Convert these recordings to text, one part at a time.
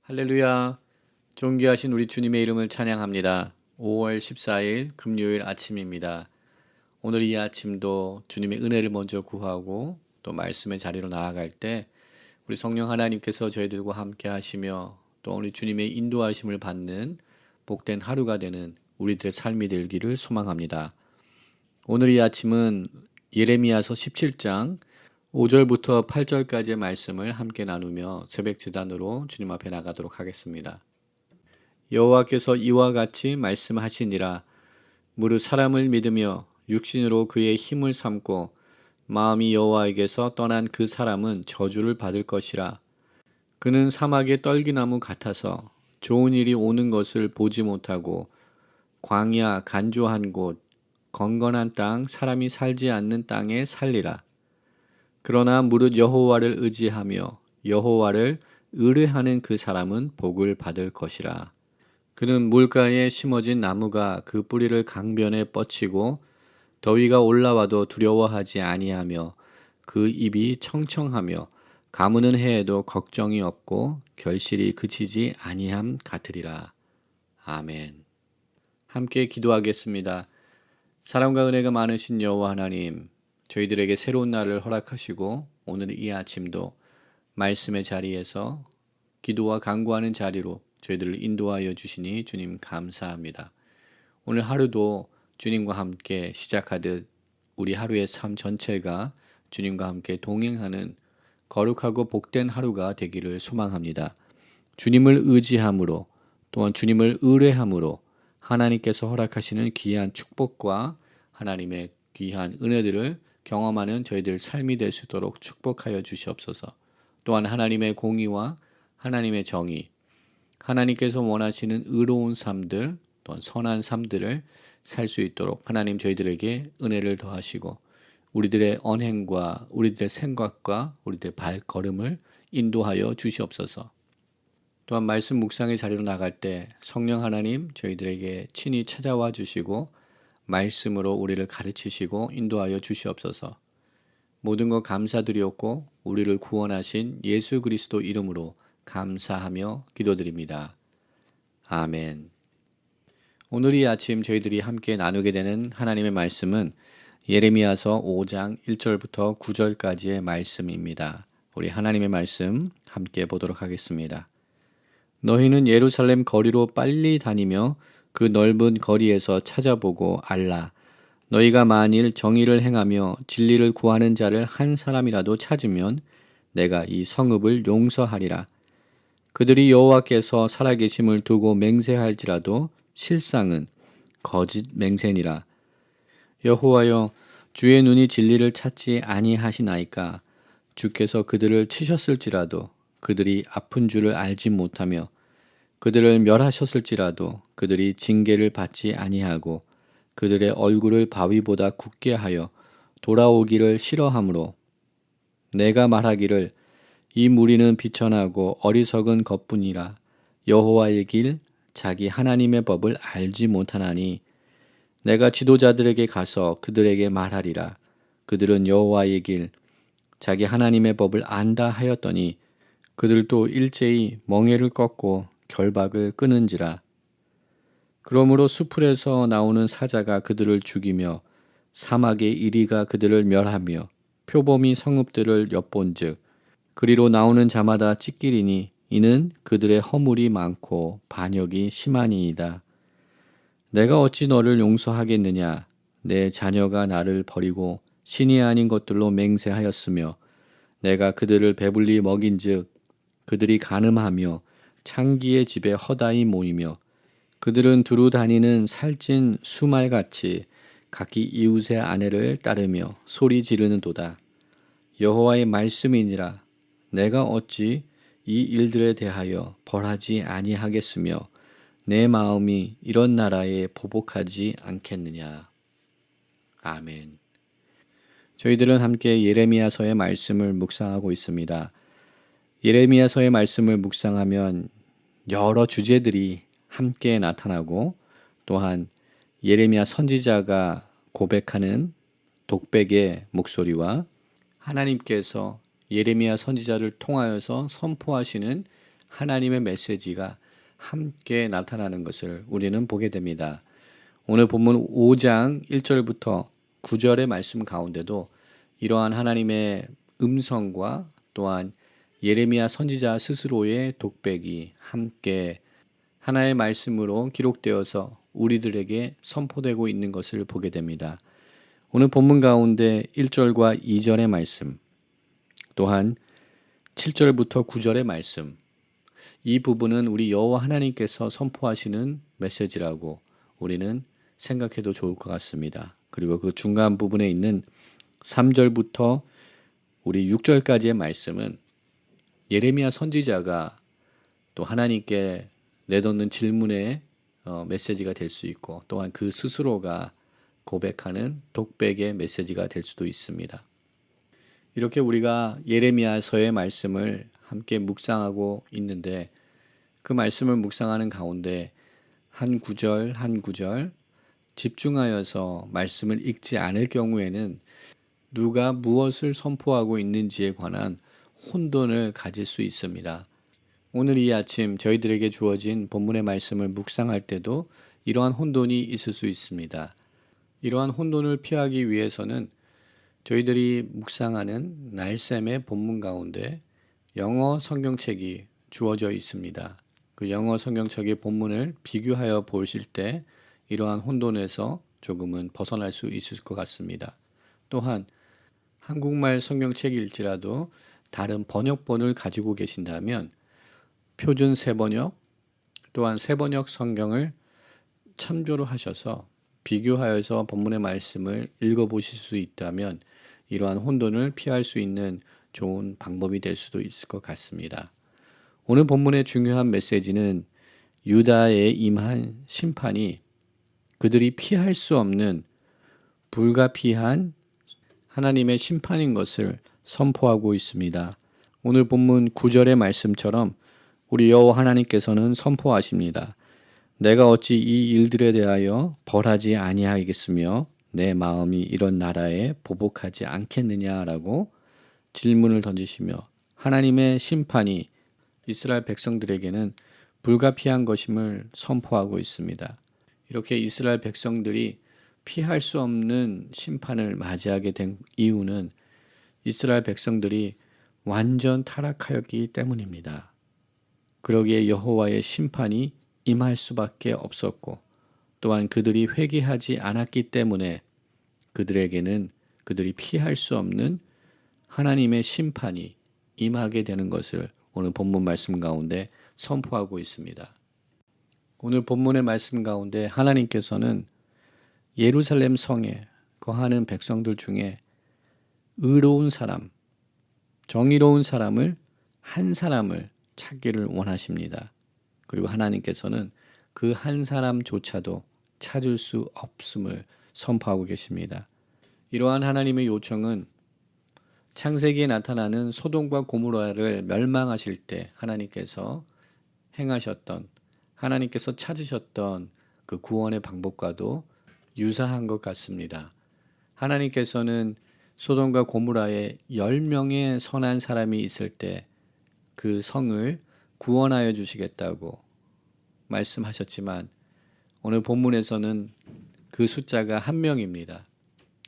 할렐루야. 존귀하신 우리 주님의 이름을 찬양합니다. 5월 14일 금요일 아침입니다. 오늘 이 아침도 주님의 은혜를 먼저 구하고 또 말씀의 자리로 나아갈 때 우리 성령 하나님께서 저희들과 함께 하시며 또 우리 주님의 인도하심을 받는 복된 하루가 되는 우리들의 삶이 되기를 소망합니다. 오늘 이 아침은 예레미야서 17장 5절부터 8절까지의 말씀을 함께 나누며 새벽 제단으로 주님 앞에 나가도록 하겠습니다. 여호와께서 이와 같이 말씀하시니라. 무릇 사람을 믿으며 육신으로 그의 힘을 삼고 마음이 여호와에게서 떠난 그 사람은 저주를 받을 것이라. 그는 사막의 떨기나무 같아서 좋은 일이 오는 것을 보지 못하고 광야 간조한 곳 건건한 땅 사람이 살지 않는 땅에 살리라. 그러나 무릇 여호와를 의지하며 여호와를 의뢰하는 그 사람은 복을 받을 것이라. 그는 물가에 심어진 나무가 그 뿌리를 강변에 뻗치고 더위가 올라와도 두려워하지 아니하며 그 잎이 청청하며 가무는 해에도 걱정이 없고 결실이 그치지 아니함 같으리라. 아멘. 함께 기도하겠습니다. 사랑과 은혜가 많으신 여호와 하나님, 저희들에게 새로운 날을 허락하시고 오늘 이 아침도 말씀의 자리에서 기도와 간구하는 자리로 저희들을 인도하여 주시니 주님 감사합니다. 오늘 하루도 주님과 함께 시작하듯 우리 하루의 삶 전체가 주님과 함께 동행하는 거룩하고 복된 하루가 되기를 소망합니다. 주님을 의지함으로 또한 주님을 의뢰함으로 하나님께서 허락하시는 귀한 축복과 하나님의 귀한 은혜들을 경험하는 저희들 삶이 될 수 있도록 축복하여 주시옵소서. 또한 하나님의 공의와 하나님의 정의, 하나님께서 원하시는 의로운 삶들, 또한 선한 삶들을 살 수 있도록 하나님 저희들에게 은혜를 더하시고 우리들의 언행과 우리들의 생각과 우리들의 발걸음을 인도하여 주시옵소서. 또한 말씀 묵상의 자리로 나갈 때 성령 하나님 저희들에게 친히 찾아와 주시고 말씀으로 우리를 가르치시고 인도하여 주시옵소서. 모든 것 감사드리옵고 우리를 구원하신 예수 그리스도 이름으로 감사하며 기도드립니다. 아멘. 오늘 이 아침 저희들이 함께 나누게 되는 하나님의 말씀은 예레미야서 5장 1절부터 9절까지의 말씀입니다. 우리 하나님의 말씀 함께 보도록 하겠습니다. 너희는 예루살렘 거리로 빨리 다니며 그 넓은 거리에서 찾아보고 알라. 너희가 만일 정의를 행하며 진리를 구하는 자를 한 사람이라도 찾으면 내가 이 성읍을 용서하리라. 그들이 여호와께서 살아계심을 두고 맹세할지라도 실상은 거짓 맹세니라. 여호와여, 주의 눈이 진리를 찾지 아니하시나이까. 주께서 그들을 치셨을지라도 그들이 아픈 줄을 알지 못하며 그들을 멸하셨을지라도 그들이 징계를 받지 아니하고 그들의 얼굴을 바위보다 굳게 하여 돌아오기를 싫어하므로 내가 말하기를 이 무리는 비천하고 어리석은 것뿐이라. 여호와의 길 자기 하나님의 법을 알지 못하나니 내가 지도자들에게 가서 그들에게 말하리라. 그들은 여호와의 길 자기 하나님의 법을 안다 하였더니 그들도 일제히 멍에를 꺾고 결박을 끊은지라. 그러므로 수풀에서 나오는 사자가 그들을 죽이며 사막의 이리가 그들을 멸하며 표범이 성읍들을 엿본즉 그리로 나오는 자마다 찢기리니 이는 그들의 허물이 많고 반역이 심하니이다. 내가 어찌 너를 용서하겠느냐? 내 자녀가 나를 버리고 신이 아닌 것들로 맹세하였으며 내가 그들을 배불리 먹인즉 그들이 간음하며 창기의 집에 허다히 모이며 그들은 두루 다니는 살찐 수말같이 각기 이웃의 아내를 따르며 소리 지르는도다. 여호와의 말씀이니라. 내가 어찌 이 일들에 대하여 벌하지 아니하겠으며 내 마음이 이런 나라에 보복하지 않겠느냐. 아멘. 저희들은 함께 예레미야서의 말씀을 묵상하고 있습니다. 예레미야서의 말씀을 묵상하면 여러 주제들이 함께 나타나고 또한 예레미야 선지자가 고백하는 독백의 목소리와 하나님께서 예레미야 선지자를 통하여서 선포하시는 하나님의 메시지가 함께 나타나는 것을 우리는 보게 됩니다. 오늘 본문 5장 1절부터 9절의 말씀 가운데도 이러한 하나님의 음성과 또한 예레미야 선지자 스스로의 독백이 함께 하나의 말씀으로 기록되어서 우리들에게 선포되고 있는 것을 보게 됩니다. 오늘 본문 가운데 1절과 2절의 말씀, 또한 7절부터 9절의 말씀, 이 부분은 우리 여호와 하나님께서 선포하시는 메시지라고 우리는 생각해도 좋을 것 같습니다. 그리고 그 중간 부분에 있는 3절부터 우리 6절까지의 말씀은 예레미야 선지자가 또 하나님께 내놓는 질문의 메시지가 될 수 있고, 또한 그 스스로가 고백하는 독백의 메시지가 될 수도 있습니다. 이렇게 우리가 예레미야서의 말씀을 함께 묵상하고 있는데, 그 말씀을 묵상하는 가운데 한 구절 한 구절 집중하여서 말씀을 읽지 않을 경우에는 누가 무엇을 선포하고 있는지에 관한 혼돈을 가질 수 있습니다. 오늘 이 아침 저희들에게 주어진 본문의 말씀을 묵상할 때도 이러한 혼돈이 있을 수 있습니다. 이러한 혼돈을 피하기 위해서는 저희들이 묵상하는 날샘의 본문 가운데 영어 성경책이 주어져 있습니다. 그 영어 성경책의 본문을 비교하여 보실 때 이러한 혼돈에서 조금은 벗어날 수 있을 것 같습니다. 또한 한국말 성경책일지라도 다른 번역본을 가지고 계신다면 표준 세번역 또한 세번역 성경을 참조를 하셔서 비교하여서 본문의 말씀을 읽어보실 수 있다면 이러한 혼돈을 피할 수 있는 좋은 방법이 될 수도 있을 것 같습니다. 오늘 본문의 중요한 메시지는 유다에 임한 심판이 그들이 피할 수 없는 불가피한 하나님의 심판인 것을 선포하고 있습니다. 오늘 본문 9절의 말씀처럼 우리 여호와 하나님께서는 선포하십니다. 내가 어찌 이 일들에 대하여 벌하지 아니하겠으며 내 마음이 이런 나라에 보복하지 않겠느냐라고 질문을 던지시며 하나님의 심판이 이스라엘 백성들에게는 불가피한 것임을 선포하고 있습니다. 이렇게 이스라엘 백성들이 피할 수 없는 심판을 맞이하게 된 이유는 이스라엘 백성들이 완전 타락하였기 때문입니다. 그러기에 여호와의 심판이 임할 수밖에 없었고, 또한 그들이 회개하지 않았기 때문에 그들이 피할 수 없는 하나님의 심판이 임하게 되는 것을 오늘 본문 말씀 가운데 선포하고 있습니다. 오늘 본문의 말씀 가운데 하나님께서는 예루살렘 성에 거하는 백성들 중에 의로운 사람, 정의로운 사람을 한 사람을 찾기를 원하십니다. 그리고 하나님께서는 그 한 사람조차도 찾을 수 없음을 선포하고 계십니다. 이러한 하나님의 요청은 창세기에 나타나는 소돔과 고모라를 멸망하실 때 하나님께서 행하셨던, 하나님께서 찾으셨던 그 구원의 방법과도 유사한 것 같습니다. 하나님께서는 소돔과 고모라에 10명의 선한 사람이 있을 때 그 성을 구원하여 주시겠다고 말씀하셨지만 오늘 본문에서는 그 숫자가 한 명입니다.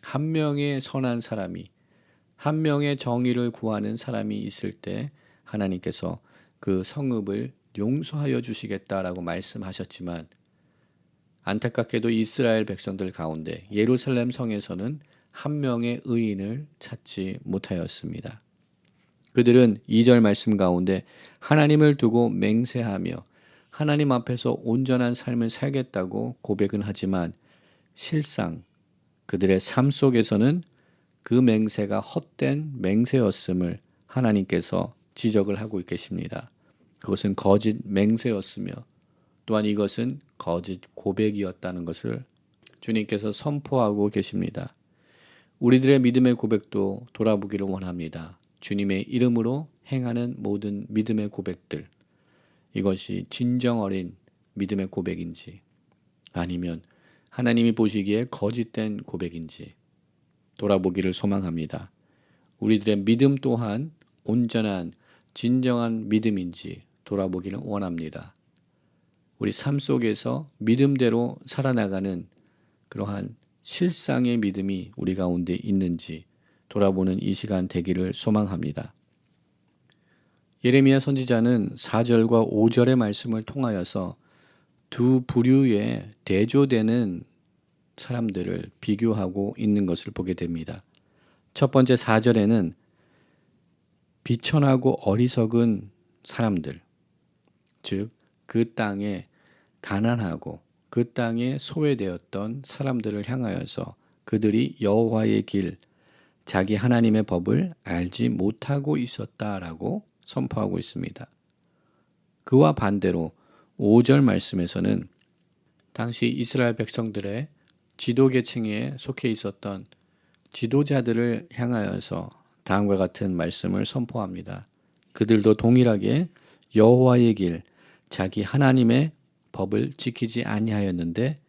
한 명의 선한 사람이, 한 명의 정의를 구하는 사람이 있을 때 하나님께서 그 성읍을 용서하여 주시겠다라고 말씀하셨지만 안타깝게도 이스라엘 백성들 가운데 예루살렘 성에서는 한 명의 의인을 찾지 못하였습니다. 그들은 2절 말씀 가운데 하나님을 두고 맹세하며 하나님 앞에서 온전한 삶을 살겠다고 고백은 하지만 실상 그들의 삶 속에서는 그 맹세가 헛된 맹세였음을 하나님께서 지적을 하고 계십니다. 그것은 거짓 맹세였으며 또한 이것은 거짓 고백이었다는 것을 주님께서 선포하고 계십니다. 우리들의 믿음의 고백도 돌아보기를 원합니다. 주님의 이름으로 행하는 모든 믿음의 고백들, 이것이 진정 어린 믿음의 고백인지 아니면 하나님이 보시기에 거짓된 고백인지 돌아보기를 소망합니다. 우리들의 믿음 또한 온전한 진정한 믿음인지 돌아보기를 원합니다. 우리 삶 속에서 믿음대로 살아나가는 그러한 실상의 믿음이 우리 가운데 있는지 돌아보는 이 시간 되기를 소망합니다. 예레미야 선지자는 4절과 5절의 말씀을 통하여서 두 부류의 대조되는 사람들을 비교하고 있는 것을 보게 됩니다. 첫 번째 4절에는 비천하고 어리석은 사람들, 즉 그 땅에 가난하고 그 땅에 소외되었던 사람들을 향하여서 그들이 여호와의 길, 자기 하나님의 법을 알지 못하고 있었다라고 선포하고 있습니다. 그와 반대로 5절 말씀에서는 당시 이스라엘 백성들의 지도계층에 속해 있었던 지도자들을 향하여서 다음과 같은 말씀을 선포합니다. 그들도 동일하게 여호와의 길, 자기 하나님의 법을 지키지 아니하였는데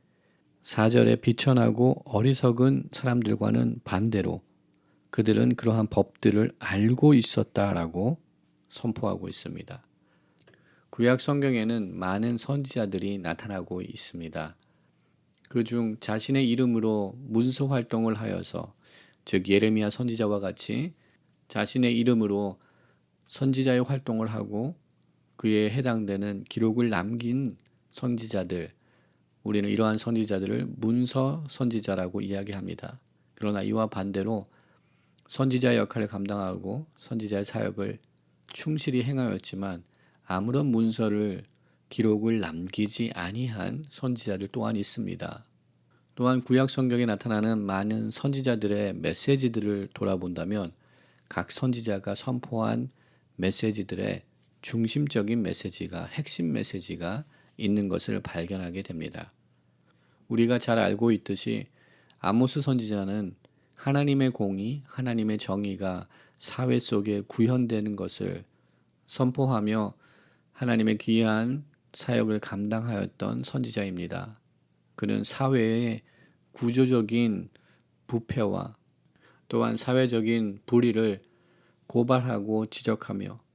4절에 비천하고 어리석은 사람들과는 반대로 그들은 그러한 법들을 알고 있었다라고 선포하고 있습니다. 구약 성경에는 많은 선지자들이 나타나고 있습니다. 그중 자신의 이름으로 문서 활동을 하여서 즉 예레미야 선지자와 같이 자신의 이름으로 선지자의 활동을 하고 그에 해당되는 기록을 남긴 선지자들, 우리는 이러한 선지자들을 문서 선지자라고 이야기합니다. 그러나 이와 반대로 선지자의 역할을 감당하고 선지자의 사역을 충실히 행하였지만 아무런 문서를 기록을 남기지 아니한 선지자들 또한 있습니다. 또한 구약 성경에 나타나는 많은 선지자들의 메시지들을 돌아본다면 각 선지자가 선포한 메시지들의 중심적인 메시지가, 핵심 메시지가 있는 것을 발견하게 됩니다. 우리가 잘 알고 있듯이 아모스 선지자는 하나님의 공의, 하나님의 정의가 사회 속에 구현되는 것을 선포하며 하나님의 귀한 사역을 감당하였던 선지자입니다. 그는 사회의 구조적인 부패와 또한 사회적인 불의를 고발하고 지적하며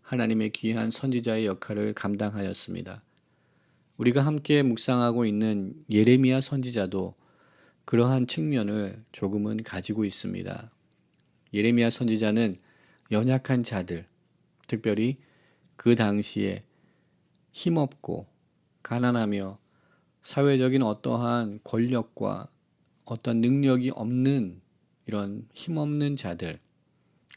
하나님의 귀한 선지자의 역할을 감당하였습니다. 우리가 함께 묵상하고 있는 예레미야 선지자도 그러한 측면을 조금은 가지고 있습니다. 예레미야 선지자는 연약한 자들, 특별히 그 당시에 힘없고 가난하며 사회적인 어떠한 권력과 어떤 능력이 없는 이런 힘없는 자들,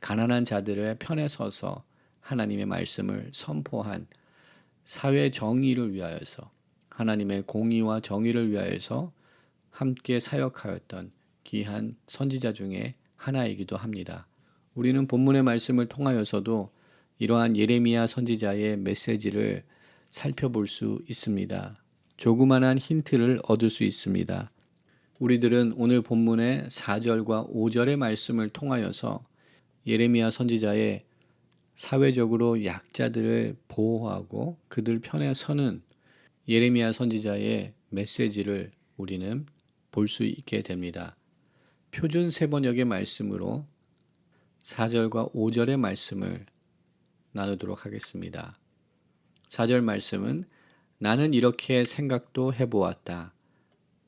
가난한 자들의 편에 서서 하나님의 말씀을 선포한 사회 정의를 위하여서 하나님의 공의와 정의를 위하여서 함께 사역하였던 귀한 선지자 중에 하나이기도 합니다. 우리는 본문의 말씀을 통하여서도 이러한 예레미야 선지자의 메시지를 살펴볼 수 있습니다. 조그만한 힌트를 얻을 수 있습니다. 우리들은 오늘 본문의 4절과 5절의 말씀을 통하여서 예레미야 선지자의 사회적으로 약자들을 보호하고 그들 편에 서는 예레미야 선지자의 메시지를 우리는 볼 수 있게 됩니다. 표준 세번역의 말씀으로 4절과 5절의 말씀을 나누도록 하겠습니다. 4절 말씀은 나는 이렇게 생각도 해보았다.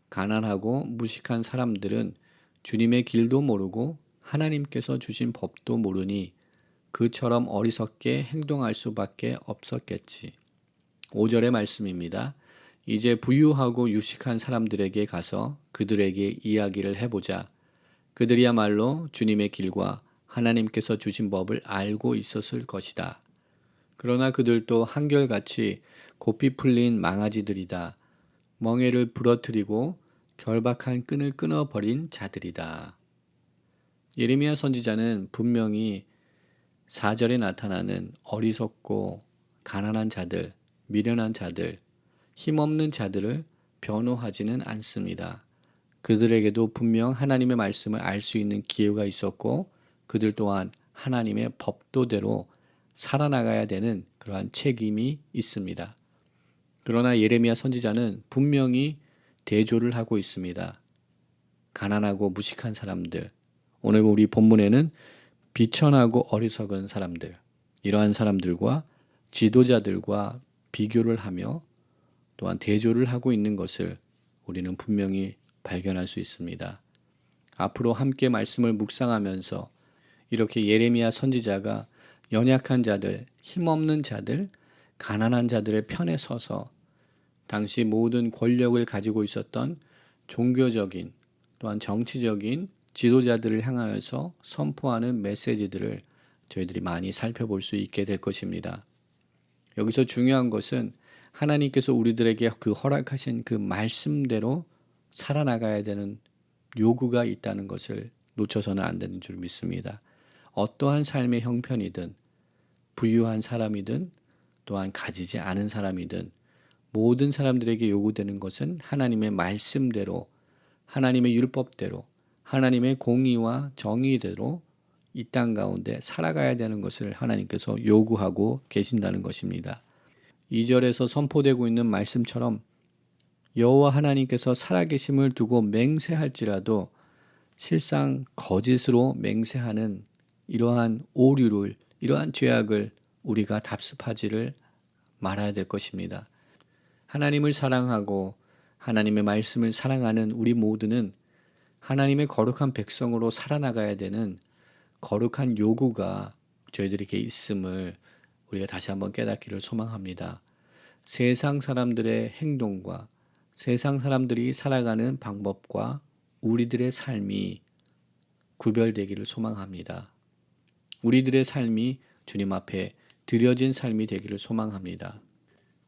가난하고 무식한 사람들은 주님의 길도 모르고 하나님께서 주신 법도 모르니 그처럼 어리석게 행동할 수밖에 없었겠지. 5절의 말씀입니다. 이제 부유하고 유식한 사람들에게 가서 그들에게 이야기를 해보자. 그들이야말로 주님의 길과 하나님께서 주신 법을 알고 있었을 것이다. 그러나 그들도 한결같이 고삐 풀린 망아지들이다. 멍에를 부러뜨리고 결박한 끈을 끊어버린 자들이다. 예레미야 선지자는 분명히 4절에 나타나는 어리석고 가난한 자들, 미련한 자들, 힘없는 자들을 변호하지는 않습니다. 그들에게도 분명 하나님의 말씀을 알 수 있는 기회가 있었고 그들 또한 하나님의 법도대로 살아나가야 되는 그러한 책임이 있습니다. 그러나 예레미야 선지자는 분명히 대조를 하고 있습니다. 가난하고 무식한 사람들, 오늘 우리 본문에는 비천하고 어리석은 사람들, 이러한 사람들과 지도자들과 비교를 하며 또한 대조를 하고 있는 것을 우리는 분명히 발견할 수 있습니다. 앞으로 함께 말씀을 묵상하면서 이렇게 예레미야 선지자가 연약한 자들, 힘없는 자들, 가난한 자들의 편에 서서 당시 모든 권력을 가지고 있었던 종교적인 또한 정치적인 지도자들을 향하여서 선포하는 메시지들을 저희들이 많이 살펴볼 수 있게 될 것입니다. 여기서 중요한 것은 하나님께서 우리들에게 그 허락하신 그 말씀대로 살아나가야 되는 요구가 있다는 것을 놓쳐서는 안 되는 줄 믿습니다. 어떠한 삶의 형편이든 부유한 사람이든 또한 가지지 않은 사람이든 모든 사람들에게 요구되는 것은 하나님의 말씀대로 하나님의 율법대로 하나님의 공의와 정의대로 이 땅 가운데 살아가야 되는 것을 하나님께서 요구하고 계신다는 것입니다. 2절에서 선포되고 있는 말씀처럼 여호와 하나님께서 살아계심을 두고 맹세할지라도 실상 거짓으로 맹세하는 이러한 오류를 이러한 죄악을 우리가 답습하지를 말아야 될 것입니다. 하나님을 사랑하고 하나님의 말씀을 사랑하는 우리 모두는 하나님의 거룩한 백성으로 살아나가야 되는 거룩한 요구가 저희들에게 있음을 우리가 다시 한번 깨닫기를 소망합니다. 세상 사람들의 행동과 세상 사람들이 살아가는 방법과 우리들의 삶이 구별되기를 소망합니다. 우리들의 삶이 주님 앞에 드려진 삶이 되기를 소망합니다.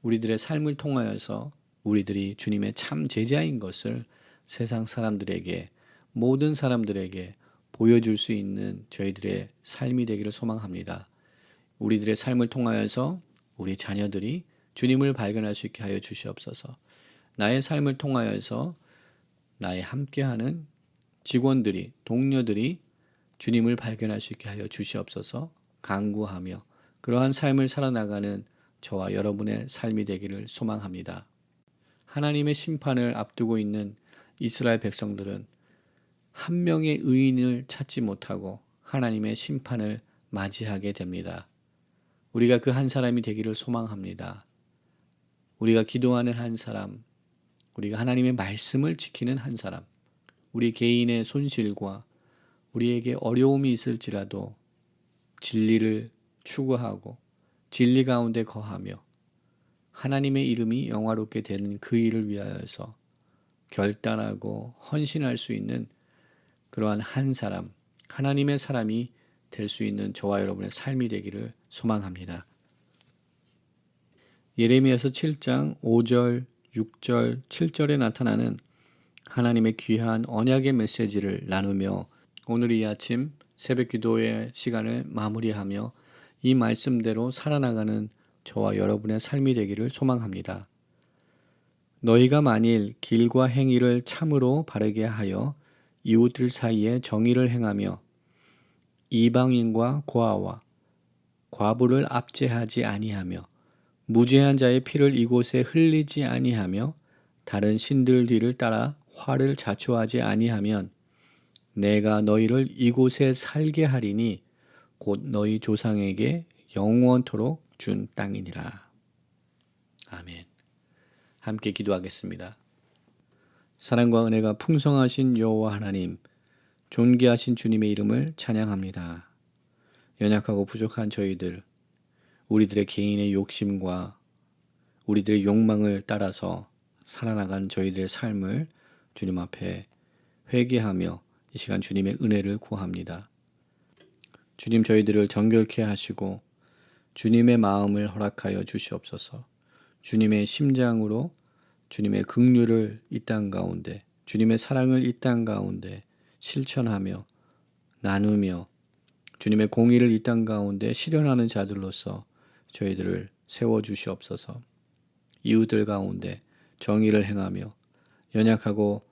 우리들의 삶을 통하여서 우리들이 주님의 참 제자인 것을 세상 사람들에게 모든 사람들에게 보여줄 수 있는 저희들의 삶이 되기를 소망합니다. 우리들의 삶을 통하여서 우리 자녀들이 주님을 발견할 수 있게 하여 주시옵소서. 나의 삶을 통하여서 나의 함께하는 직원들이 동료들이 주님을 발견할 수 있게 하여 주시옵소서 간구하며 그러한 삶을 살아나가는 저와 여러분의 삶이 되기를 소망합니다. 하나님의 심판을 앞두고 있는 이스라엘 백성들은 한 명의 의인을 찾지 못하고 하나님의 심판을 맞이하게 됩니다. 우리가 그 한 사람이 되기를 소망합니다. 우리가 기도하는 한 사람, 우리가 하나님의 말씀을 지키는 한 사람, 우리 개인의 손실과 우리에게 어려움이 있을지라도 진리를 추구하고 진리 가운데 거하며 하나님의 이름이 영화롭게 되는 그 일을 위하여서 결단하고 헌신할 수 있는 그러한 한 사람, 하나님의 사람이 될 수 있는 저와 여러분의 삶이 되기를 소망합니다. 예레미야서 7장 5절, 6절, 7절에 나타나는 하나님의 귀한 언약의 메시지를 나누며 오늘 이 아침 새벽 기도의 시간을 마무리하며 이 말씀대로 살아나가는 저와 여러분의 삶이 되기를 소망합니다. 너희가 만일 길과 행위를 참으로 바르게 하여 이웃들 사이에 정의를 행하며 이방인과 고아와 과부를 압제하지 아니하며 무죄한 자의 피를 이곳에 흘리지 아니하며 다른 신들 뒤를 따라 화를 자초하지 아니하면 내가 너희를 이곳에 살게 하리니 곧 너희 조상에게 영원토록 준 땅이니라. 아멘. 함께 기도하겠습니다. 사랑과 은혜가 풍성하신 여호와 하나님, 존귀하신 주님의 이름을 찬양합니다. 연약하고 부족한 저희들, 우리들의 개인의 욕심과 우리들의 욕망을 따라서 살아나간 저희들의 삶을 주님 앞에 회개하며 이 시간 주님의 은혜를 구합니다. 주님 저희들을 정결케 하시고 주님의 마음을 허락하여 주시옵소서. 주님의 심장으로 주님의 긍휼을 이 땅 가운데, 주님의 사랑을 이 땅 가운데 실천하며 나누며 주님의 공의를 이 땅 가운데 실현하는 자들로서 저희들을 세워주시옵소서. 이웃들 가운데 정의를 행하며 연약하고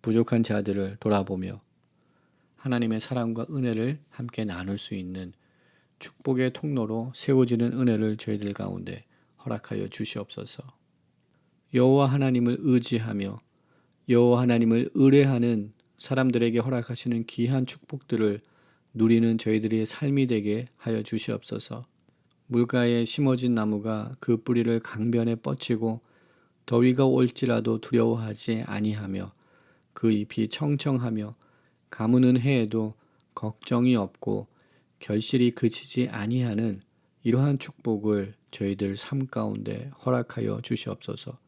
부족한 자들을 돌아보며 하나님의 사랑과 은혜를 함께 나눌 수 있는 축복의 통로로 세워지는 은혜를 저희들 가운데 허락하여 주시옵소서. 여호와 하나님을 의지하며 여호와 하나님을 의뢰하는 사람들에게 허락하시는 귀한 축복들을 누리는 저희들의 삶이 되게 하여 주시옵소서. 물가에 심어진 나무가 그 뿌리를 강변에 뻗치고 더위가 올지라도 두려워하지 아니하며 그 잎이 청청하며 가무는 해에도 걱정이 없고 결실이 그치지 아니하는 이러한 축복을 저희들 삶 가운데 허락하여 주시옵소서.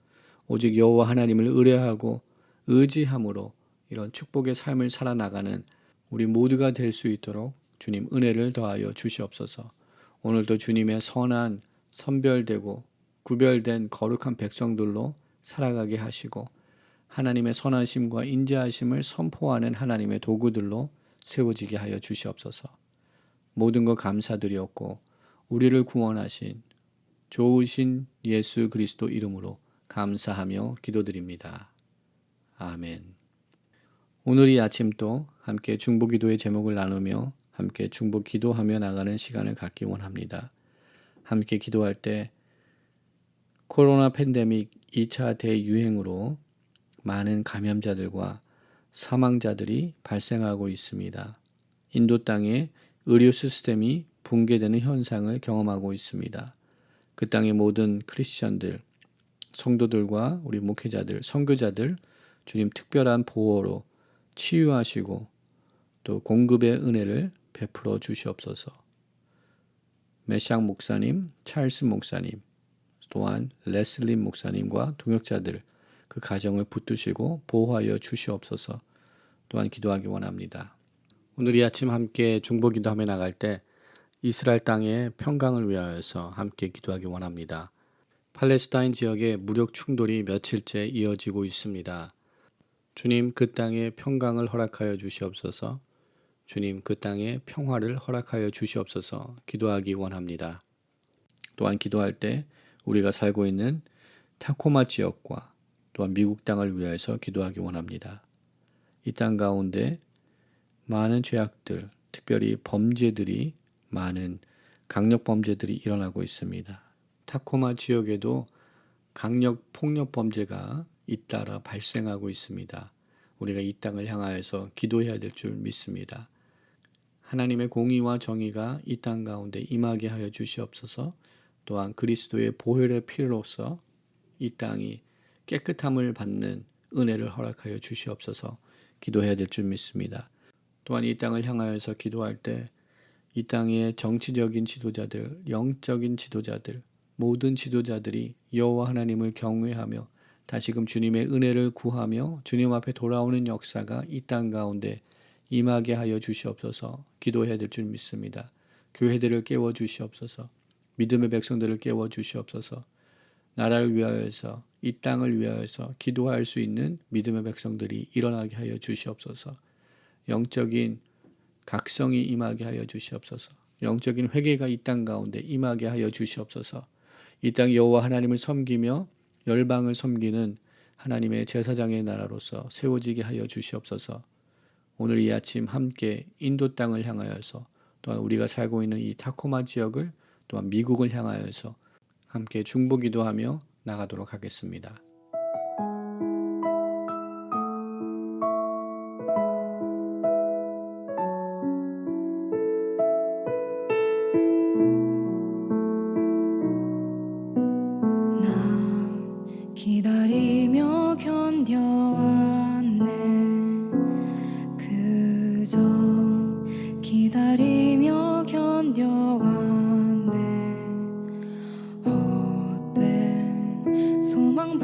오직 여호와 하나님을 의뢰하고 의지함으로 이런 축복의 삶을 살아나가는 우리 모두가 될 수 있도록 주님 은혜를 더하여 주시옵소서. 오늘도 주님의 선한 선별되고 구별된 거룩한 백성들로 살아가게 하시고 하나님의 선하심과 인자하심을 선포하는 하나님의 도구들로 세워지게 하여 주시옵소서. 모든 것 감사드리옵고 우리를 구원하신 좋으신 예수 그리스도 이름으로 감사하며 기도드립니다. 아멘. 오늘 이 아침 또 함께 중보기도의 제목을 나누며 함께 중보기도하며 나가는 시간을 갖기 원합니다. 함께 기도할 때 코로나 팬데믹 2차 대유행으로 많은 감염자들과 사망자들이 발생하고 있습니다. 인도 땅에 의료 시스템이 붕괴되는 현상을 경험하고 있습니다. 그 땅의 모든 크리스천들, 성도들과 우리 목회자들, 선교자들 주님 특별한 보호로 치유하시고 또 공급의 은혜를 베풀어 주시옵소서. 메샥 목사님, 찰스 목사님, 또한 레슬린 목사님과 동역자들 그 가정을 붙드시고 보호하여 주시옵소서. 또한 기도하기 원합니다. 오늘 이 아침 함께 중보기도하며 나갈 때 이스라엘 땅의 평강을 위하여서 함께 기도하기 원합니다. 팔레스타인 지역의 무력 충돌이 며칠째 이어지고 있습니다. 주님 그 땅에 평강을 허락하여 주시옵소서. 주님 그 땅에 평화를 허락하여 주시옵소서. 기도하기 원합니다. 또한 기도할 때 우리가 살고 있는 타코마 지역과 또한 미국 땅을 위하여서 기도하기 원합니다. 이 땅 가운데 많은 죄악들, 특별히 범죄들이 많은 강력 범죄들이 일어나고 있습니다. 타코마 지역에도 강력 폭력 범죄가 잇따라 발생하고 있습니다. 우리가 이 땅을 향하여서 기도해야 될 줄 믿습니다. 하나님의 공의와 정의가 이 땅 가운데 임하게 하여 주시옵소서. 또한 그리스도의 보혈의 피로서 이 땅이 깨끗함을 받는 은혜를 허락하여 주시옵소서. 기도해야 될 줄 믿습니다. 또한 이 땅을 향하여서 기도할 때 이 땅의 정치적인 지도자들, 영적인 지도자들, 모든 지도자들이 여호와 하나님을 경외하며 다시금 주님의 은혜를 구하며 주님 앞에 돌아오는 역사가 이 땅 가운데 임하게 하여 주시옵소서. 기도해야 될 줄 믿습니다. 교회들을 깨워 주시옵소서. 믿음의 백성들을 깨워 주시옵소서. 나라를 위하여서 이 땅을 위하여서 기도할 수 있는 믿음의 백성들이 일어나게 하여 주시옵소서. 영적인 각성이 임하게 하여 주시옵소서. 영적인 회개가 이 땅 가운데 임하게 하여 주시옵소서. 이 땅 여호와 하나님을 섬기며 열방을 섬기는 하나님의 제사장의 나라로서 세워지게 하여 주시옵소서. 오늘 이 아침 함께 인도 땅을 향하여서 또한 우리가 살고 있는 이 타코마 지역을 또한 미국을 향하여서 함께 중보기도하며 나가도록 하겠습니다. 기다리며 견뎌왔네. 그저 기다리며 견뎌왔네. 헛된 소망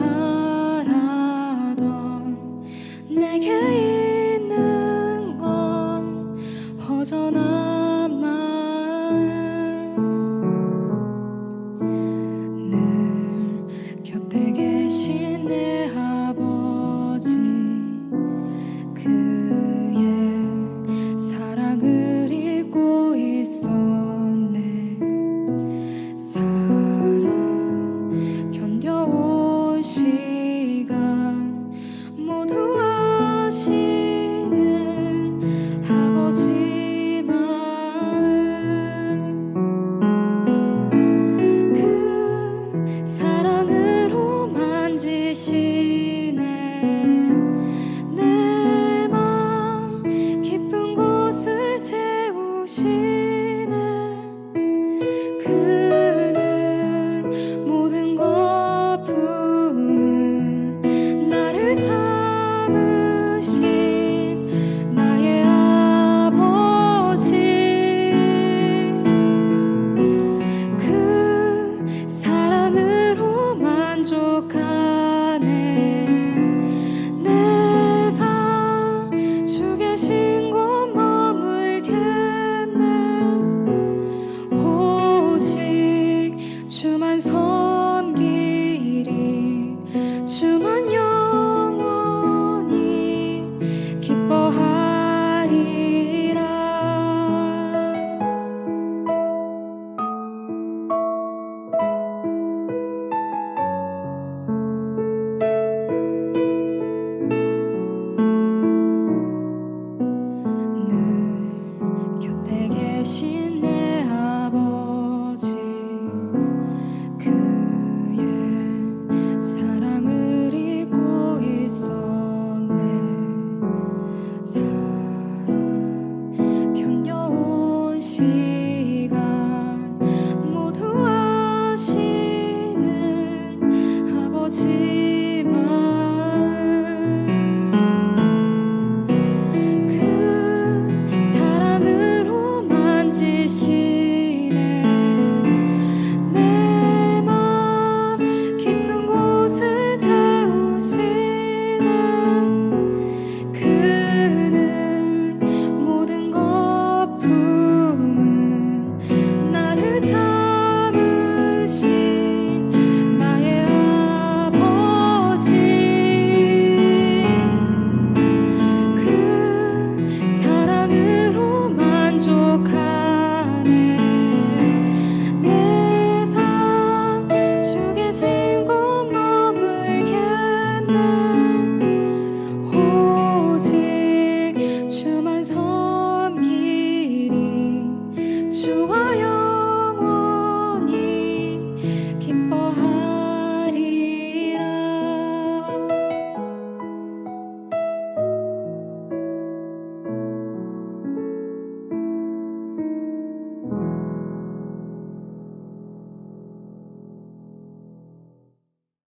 오직